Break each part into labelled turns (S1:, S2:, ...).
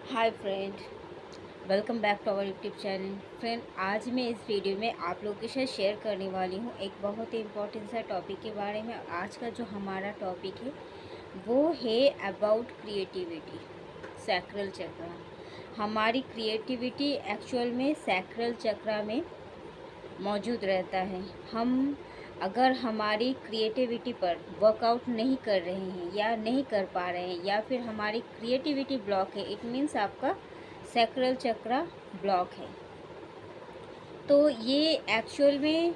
S1: Hi friend, welcome back to our YouTube channel. Friend, आज मैं इस वीडियो में आप लोगों के साथ शेयर करने वाली हूँ एक बहुत ही इम्पोर्टेंट सा टॉपिक के बारे में। आज का जो हमारा टॉपिक है वो है अबाउट क्रिएटिविटी, सैक्रल चक्र। हमारी क्रिएटिविटी एक्चुअल में सैक्रल चक्र में मौजूद रहता है। हम अगर हमारी क्रिएटिविटी पर वर्कआउट नहीं कर रहे हैं या नहीं कर पा रहे हैं या फिर हमारी क्रिएटिविटी ब्लॉक है, इट मीन्स आपका सैक्रल चक्र ब्लॉक है। तो ये एक्चुअल में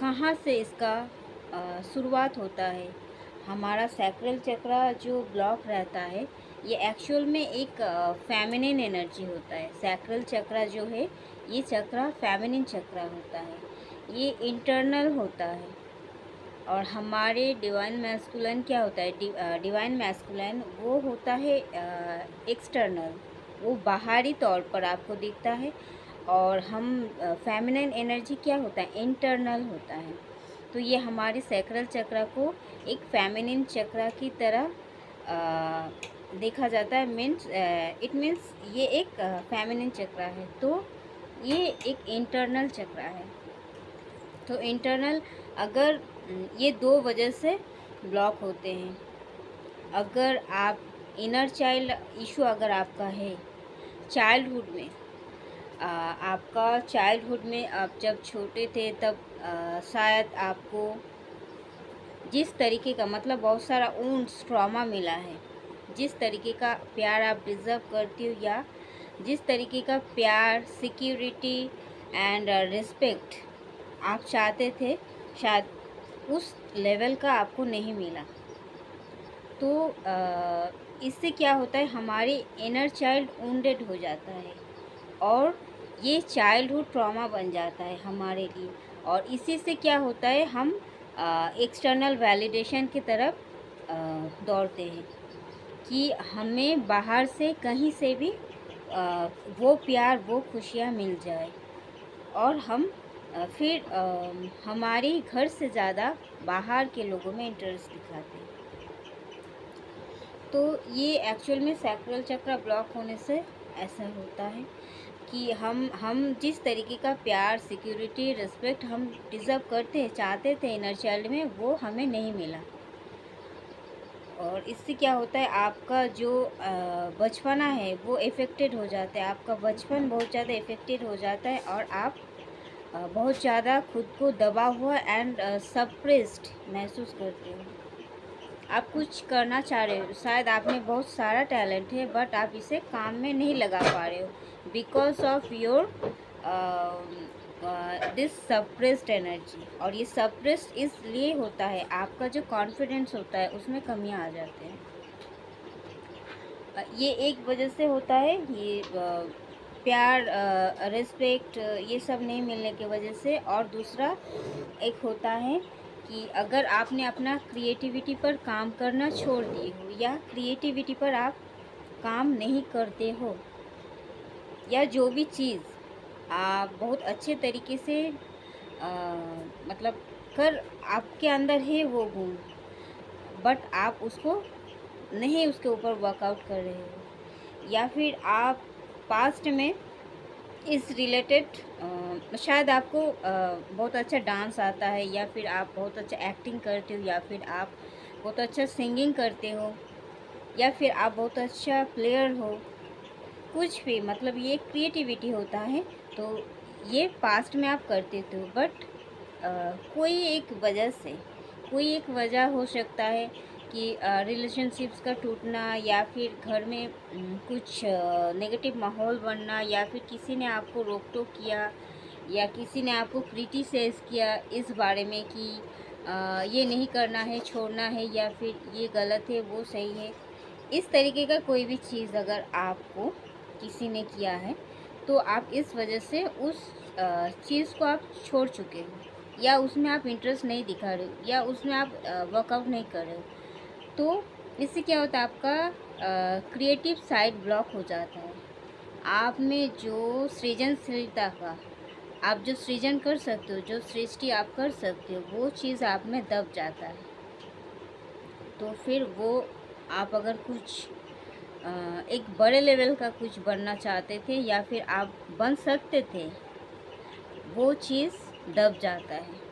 S1: कहाँ से इसका शुरुआत होता है। हमारा सैक्रल चक्र जो ब्लॉक रहता है ये एक्चुअल में एक फेमिनिन एनर्जी होता है। सैक्रल चक्र जो है ये चक्र फेमिनिन चक्र होता है, ये इंटरनल होता है। और हमारे डिवाइन मैस्कुलिन क्या होता है, डिवाइन मैस्कुलिन वो होता है एक्सटर्नल, वो बाहरी तौर पर आपको दिखता है। और हम फेमिनिन एनर्जी क्या होता है, इंटरनल होता है। तो ये हमारे सैक्रल चक्र को एक फेमिनिन चक्र की तरह देखा जाता है। मीन्स इट मीन्स ये एक फेमिनिन चक्र है, तो ये एक इंटरनल चक्र है। तो इंटरनल अगर ये दो वजह से ब्लॉक होते हैं। अगर आप इनर चाइल्ड इशू अगर आपका है चाइल्डहुड में, आपका चाइल्डहुड में आप जब छोटे थे तब शायद आपको जिस तरीके का मतलब बहुत सारा वुंड्स ट्रॉमा मिला है, जिस तरीके का प्यार आप डिज़र्व करती हो या जिस तरीके का प्यार, सिक्योरिटी एंड रिस्पेक्ट आप चाहते थे, शायद उस लेवल का आपको नहीं मिला। तो इससे क्या होता है, हमारी इनर चाइल्ड वुंडेड हो जाता है और ये चाइल्डहुड ट्रॉमा बन जाता है हमारे लिए। और इसी से क्या होता है, हम एक्सटर्नल वैलिडेशन की तरफ दौड़ते हैं कि हमें बाहर से कहीं से भी वो प्यार, वो खुशियाँ मिल जाए। और हम फिर हमारी घर से ज़्यादा बाहर के लोगों में इंटरेस्ट दिखाते हैं। तो ये एक्चुअल में सैक्रल चक्र ब्लॉक होने से ऐसा होता है कि हम जिस तरीके का प्यार, सिक्योरिटी, रिस्पेक्ट हम डिज़र्व करते हैं, चाहते थे इनर चाइल्ड में, वो हमें नहीं मिला। और इससे क्या होता है, आपका जो बचपना है वो इफ़ेक्टेड हो जाता है। आपका बचपन बहुत ज़्यादा इफ़ेक्टेड हो जाता है और आप बहुत ज़्यादा खुद को दबा हुआ एंड सप्रेस्ड महसूस करते हो। आप कुछ करना चाह रहे हो, शायद आप में बहुत सारा टैलेंट है बट आप इसे काम में नहीं लगा पा रहे हो because of your this suppressed energy. और ये सप्रेस्ड इसलिए होता है, आपका जो कॉन्फिडेंस होता है उसमें कमियां आ जाते हैं। ये एक वजह से होता है, ये प्यार, रिस्पेक्ट, ये सब नहीं मिलने की वजह से। और दूसरा एक होता है कि अगर आपने अपना क्रिएटिविटी पर काम करना छोड़ दिए हो या क्रिएटिविटी पर आप काम नहीं करते हो, या जो भी चीज़ आप बहुत अच्छे तरीके से मतलब कर आपके अंदर है वो गुण, बट आप उसको नहीं, उसके ऊपर वर्कआउट कर रहे हो। या फिर आप पास्ट में इस रिलेटेड शायद आपको बहुत अच्छा डांस आता है, या फिर आप बहुत अच्छा एक्टिंग करते हो, या फिर आप बहुत अच्छा सिंगिंग करते हो, या फिर आप बहुत अच्छा प्लेयर हो, कुछ भी, मतलब ये क्रिएटिविटी होता है। तो ये पास्ट में आप करते थे, बट कोई एक वजह से, कोई एक वजह हो सकता है कि रिलेशनशिप्स का टूटना, या फिर घर में कुछ नेगेटिव माहौल बनना, या फिर किसी ने आपको रोक टोक किया, या किसी ने आपको क्रिटिसाइज़ किया इस बारे में कि ये नहीं करना है, छोड़ना है, या फिर ये गलत है, वो सही है। इस तरीके का कोई भी चीज़ अगर आपको किसी ने किया है, तो आप इस वजह से उस चीज़ को आप छोड़ चुके हो, या उसमें आप इंटरेस्ट नहीं दिखा रहे हो, या उसमें आप वर्कआउट नहीं कर रहे हो। तो इससे क्या होता है, आपका क्रिएटिव साइड ब्लॉक हो जाता है। आप में जो सृजनशीलता का, आप जो सृजन कर सकते हो, जो सृष्टि आप कर सकते हो, वो चीज़ आप में दब जाता है। तो फिर वो आप अगर कुछ एक बड़े लेवल का कुछ बनना चाहते थे या फिर आप बन सकते थे, वो चीज़ दब जाता है।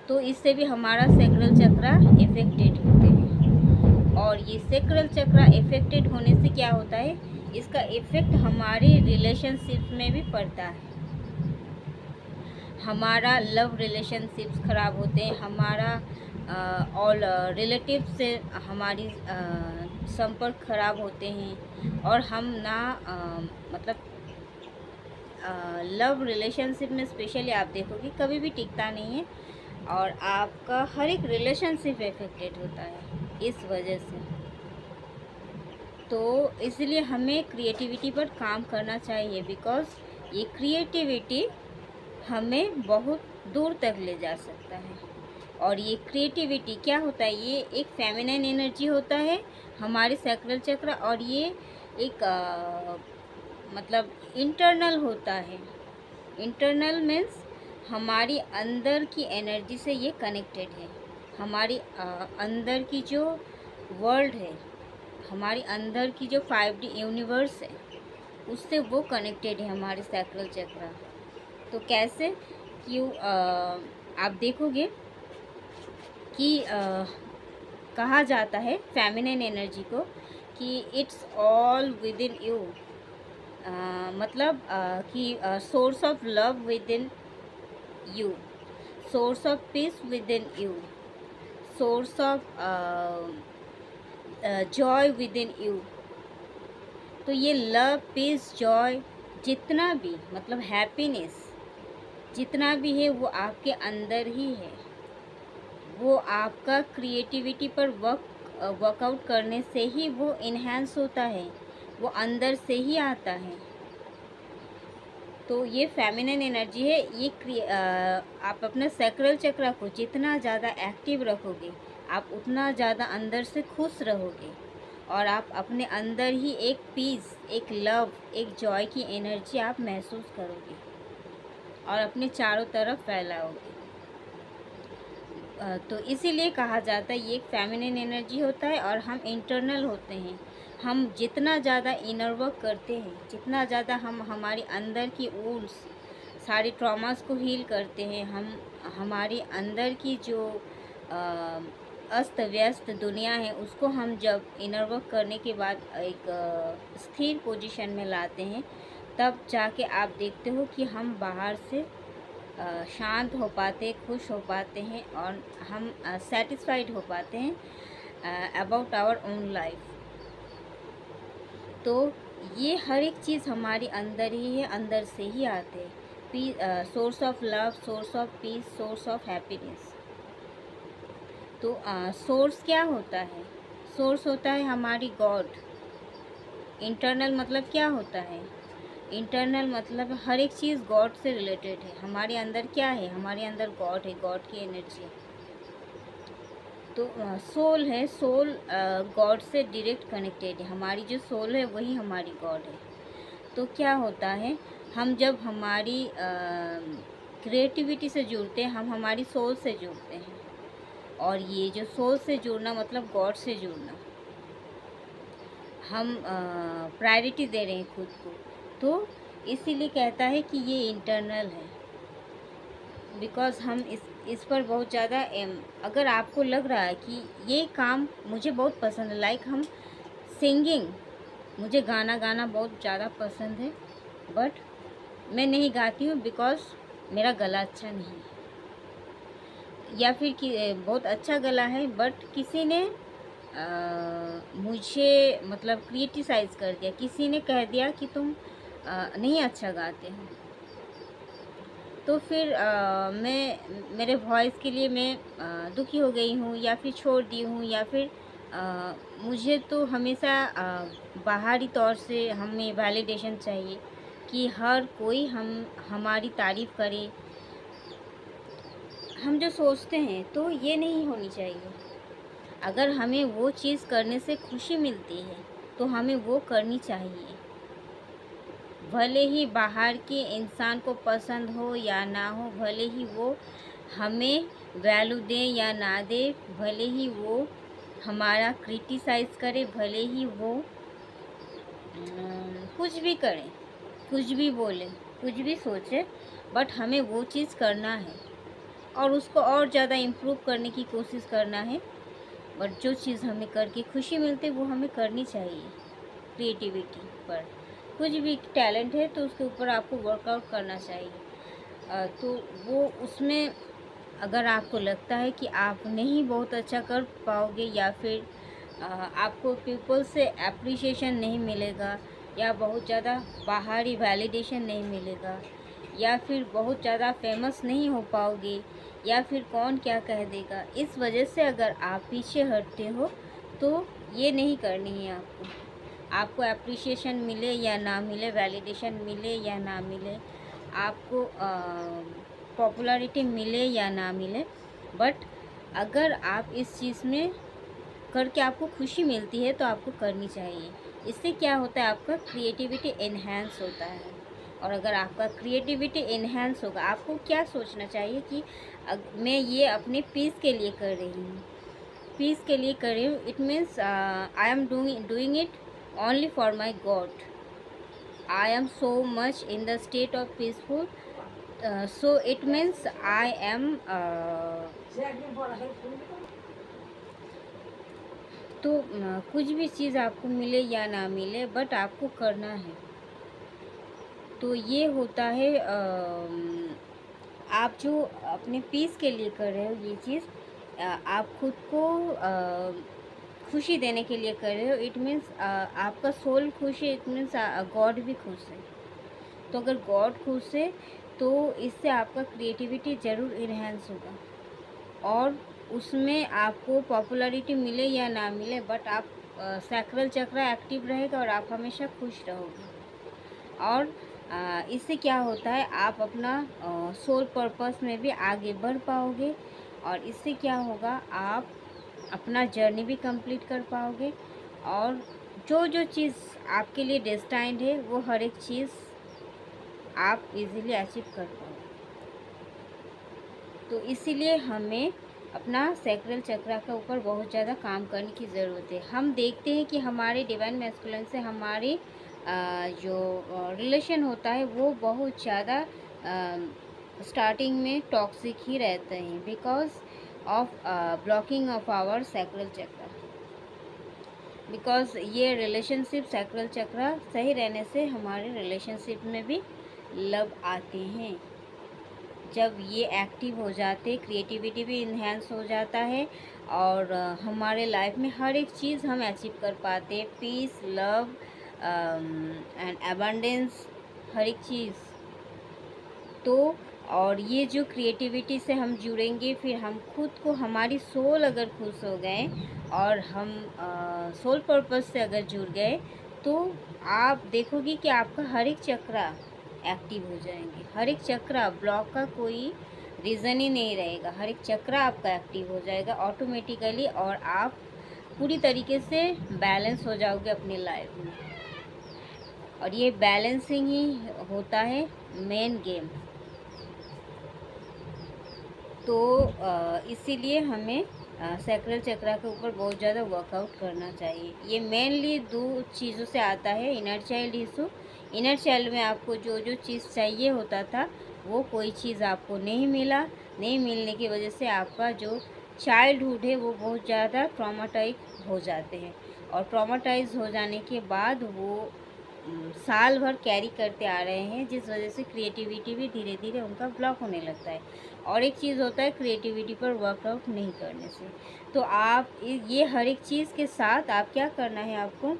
S1: तो इससे भी हमारा सैक्रल चक्रा इफेक्टेड होते हैं। और ये सैक्रल चक्रा इफेक्टेड होने से क्या होता है, इसका इफ़ेक्ट हमारे रिलेशनशिप में भी पड़ता है। हमारा लव रिलेशनशिप्स ख़राब होते हैं, हमारा और रिलेटिव से हमारी संपर्क ख़राब होते हैं, और हम ना मतलब लव रिलेशनशिप में स्पेशली आप देखोगे कभी भी टिकता नहीं है, और आपका हर एक रिलेशनशिप इफेक्टेड होता है इस वजह से। तो इसलिए हमें क्रिएटिविटी पर काम करना चाहिए, बिकॉज़ ये क्रिएटिविटी हमें बहुत दूर तक ले जा सकता है। और ये क्रिएटिविटी क्या होता है, ये एक फेमिनिन एनर्जी होता है हमारे सैक्रल चक्र, और ये एक मतलब इंटरनल होता है। इंटरनल मीन्स हमारी अंदर की एनर्जी से ये कनेक्टेड है। हमारी अंदर की जो वर्ल्ड है, हमारी अंदर की जो 5D यूनिवर्स है, उससे वो कनेक्टेड है हमारे सैक्रल चक्र। तो कैसे, क्यों आप देखोगे कि कहा जाता है फेमिनिन एनर्जी को कि it's all with in you, मतलब कि source of love with in you, source of peace with in you, source of Joy with in you. तो ये लव, पीस, जॉय जितना भी मतलब हैप्पीनेस जितना भी है वो आपके अंदर ही है। वो आपका क्रिएटिविटी पर वर्कआउट करने से ही वो इन्हेंस होता है, वो अंदर से ही आता है। तो ये फेमिनिन एनर्जी है। ये आप अपने सैक्रल चक्र को जितना ज़्यादा एक्टिव रखोगे, आप उतना ज़्यादा अंदर से खुश रहोगे, और आप अपने अंदर ही एक पीस, एक लव, एक जॉय की एनर्जी आप महसूस करोगे और अपने चारों तरफ फैलाओगे। तो इसीलिए कहा जाता है ये एक फेमिनिन एनर्जी होता है, और हम इंटरनल होते हैं। हम जितना ज़्यादा इनर वर्क करते हैं, जितना ज़्यादा हम हमारी अंदर की वुंड्स, सारे ट्रॉमास को हील करते हैं, हम हमारी अंदर की जो अस्त व्यस्त दुनिया है उसको हम जब इनर वर्क करने के बाद एक स्थिर पोजीशन में लाते हैं, तब जाके आप देखते हो कि हम बाहर से शांत हो पाते, खुश हो पाते हैं, और हम सेटिस्फाइड हो पाते हैं अबाउट आवर ओन लाइफ। तो ये हर एक चीज़ हमारी अंदर ही है, अंदर से ही आते हैं। Source of love, source of peace, source of happiness. तो सोर्स क्या होता है? सोर्स होता है हमारी गॉड। इंटरनल मतलब क्या होता है? इंटरनल मतलब हर एक चीज़ गॉड से रिलेटेड है। हमारे अंदर क्या है? हमारे अंदर गॉड है, गॉड की एनर्जी है। तो सोल है, सोल गॉड से डायरेक्ट कनेक्टेड है। हमारी जो सोल है वही हमारी गॉड है। तो क्या होता है, हम जब हमारी क्रिएटिविटी से जुड़ते हैं, हम हमारी सोल से जुड़ते हैं, और ये जो सोल से जुड़ना मतलब गॉड से जुड़ना, हम प्रायोरिटी दे रहे हैं खुद को। तो इसीलिए कहता है कि ये इंटरनल है, बिकॉज़ हम इस पर बहुत ज़्यादा अगर आपको लग रहा है कि ये काम मुझे बहुत पसंद है, लाइक हम सिंगिंग, मुझे गाना गाना बहुत ज़्यादा पसंद है, बट मैं नहीं गाती हूँ बिकॉज़ मेरा गला अच्छा नहीं है, या फिर कि बहुत अच्छा गला है बट किसी ने मुझे मतलब क्रिटिसाइज़ कर दिया, किसी ने कह दिया कि तुम नहीं अच्छा गाते हो। तो फिर मैं मेरे वॉइस के लिए मैं दुखी हो गई हूँ, या फिर छोड़ दी हूँ, या फिर मुझे तो हमेशा बाहरी तौर से हमें वैलिडेशन चाहिए कि हर कोई हमारी तारीफ़ करे। हम जो सोचते हैं तो ये नहीं होनी चाहिए। अगर हमें वो चीज़ करने से खुशी मिलती है तो हमें वो करनी चाहिए, भले ही बाहर के इंसान को पसंद हो या ना हो, भले ही वो हमें वैल्यू दे या ना दे, भले ही वो हमारा क्रिटिसाइज़ करे, भले ही वो कुछ भी करें, कुछ भी बोले, कुछ भी सोचे, बट हमें वो चीज़ करना है और उसको और ज़्यादा इम्प्रूव करने की कोशिश करना है। बट जो चीज़ हमें करके खुशी मिलती है वो हमें करनी चाहिए। क्रिएटिविटी पर कुछ भी टैलेंट है तो उसके ऊपर आपको वर्कआउट करना चाहिए। तो वो उसमें अगर आपको लगता है कि आप नहीं बहुत अच्छा कर पाओगे या फिर आपको पीपल से एप्रिसिएशन नहीं मिलेगा या बहुत ज़्यादा बाहरी वैलिडेशन नहीं मिलेगा या फिर बहुत ज़्यादा फेमस नहीं हो पाओगे या फिर कौन क्या कह देगा, इस वजह से अगर आप पीछे हटते हो तो ये नहीं करनी है आपको। आपको एप्रिसिएशन मिले या ना मिले, वैलिडेशन मिले या ना मिले, आपको पॉपुलैरिटी मिले या ना मिले, बट अगर आप इस चीज़ में करके आपको खुशी मिलती है तो आपको करनी चाहिए। इससे क्या होता है, आपका क्रिएटिविटी एनहांस होता है। और अगर आपका क्रिएटिविटी एनहांस होगा, आपको क्या सोचना चाहिए कि मैं ये अपने पीस के लिए कर रही हूँ, पीस के लिए कर रही हूँ। It means I am doing it only for my God. I am so much in the state of peaceful, so it means I am तो कुछ भी चीज़ आपको मिले या ना मिले, बट आपको करना है। तो ये होता है आप जो अपने पीस के लिए कर रहे हो ये चीज़, आप खुद को खुशी देने के लिए कर रहे हो। इट मीन्स आपका सोल खुश है, इट मीन्स गॉड भी खुश है। तो अगर गॉड खुश है तो इससे आपका क्रिएटिविटी ज़रूर इन्हेंस होगा और उसमें आपको पॉपुलैरिटी मिले या ना मिले, बट आप सैक्रल चक्र एक्टिव रहेगा और आप हमेशा खुश रहोगे। और इससे क्या होता है, आप अपना सोल पर्पस में भी आगे बढ़ पाओगे और इससे क्या होगा, आप अपना जर्नी भी कंप्लीट कर पाओगे और जो जो चीज़ आपके लिए डेस्टाइंड है वो हर एक चीज़ आप इजीली अचीव कर पाओगे। तो इसीलिए हमें अपना सैक्रल चक्र के ऊपर बहुत ज़्यादा काम करने की ज़रूरत है। हम देखते हैं कि हमारे डिवाइन मैस्कुलिन से हमारे जो रिलेशन होता है वो बहुत ज़्यादा स्टार्टिंग में टॉक्सिक ही रहते हैं because of blocking of our sacral chakra. Because ये रिलेशनशिप सैक्रल चक्र सही रहने से हमारे रिलेशनशिप में भी लव आते हैं। जब ये एक्टिव हो जाते, क्रिएटिविटी भी इन्हेंस हो जाता है और हमारे लाइफ में हर एक चीज़ हम अचीव कर पाते हैं, पीस, लव एंड अबंडेंस, हर एक चीज़। तो और ये जो क्रिएटिविटी से हम जुड़ेंगे, फिर हम खुद को, हमारी सोल अगर खुश हो गए और हम सोल पर्पस से अगर जुड़ गए तो आप देखोगे कि आपका हर एक चक्रा एक्टिव हो जाएंगे, हर एक चक्रा, ब्लॉक का कोई रीज़न ही नहीं रहेगा, हर एक चक्रा आपका एक्टिव हो जाएगा ऑटोमेटिकली और आप पूरी तरीके से बैलेंस हो जाओगे अपनी लाइफ में। और ये बैलेंसिंग ही होता है मेन गेम। तो इसीलिए हमें सैक्रल चक्र के ऊपर बहुत ज़्यादा वर्कआउट करना चाहिए। ये मेनली दो चीज़ों से आता है, inner child issue. Inner child में आपको जो जो चीज़ चाहिए होता था वो कोई चीज़ आपको नहीं मिला, नहीं मिलने की वजह से आपका जो चाइल्डहुड है वो बहुत ज़्यादा ट्रॉमाटाइज हो जाते हैं और ट्रॉमाटाइज हो जाने के बाद वो साल भर कैरी करते आ रहे हैं, जिस वजह से क्रिएटिविटी भी धीरे धीरे उनका ब्लॉक होने लगता है। और एक चीज़ होता है क्रिएटिविटी पर वर्कआउट नहीं करने से। तो आप ये हर एक चीज़ के साथ आप क्या करना है, आपको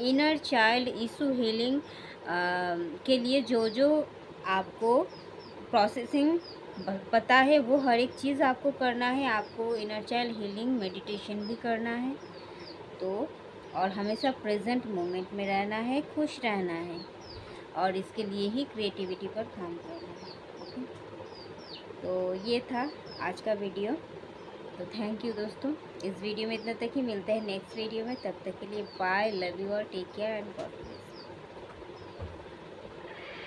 S1: इनर चाइल्ड इशू हीलिंग के लिए जो जो आपको प्रोसेसिंग पता है वो हर एक चीज़ आपको करना है। आपको इनर चाइल्ड हीलिंग मेडिटेशन भी करना है। तो और हमेशा प्रेजेंट मोमेंट में रहना है, खुश रहना है और इसके लिए ही क्रिएटिविटी पर काम करना है। ओके, तो ये था आज का वीडियो। तो थैंक यू दोस्तों, इस वीडियो में इतना तक ही। मिलते हैं नेक्स्ट वीडियो में, तब तक के लिए बाय, लव यू और टेक केयर एंड गॉड।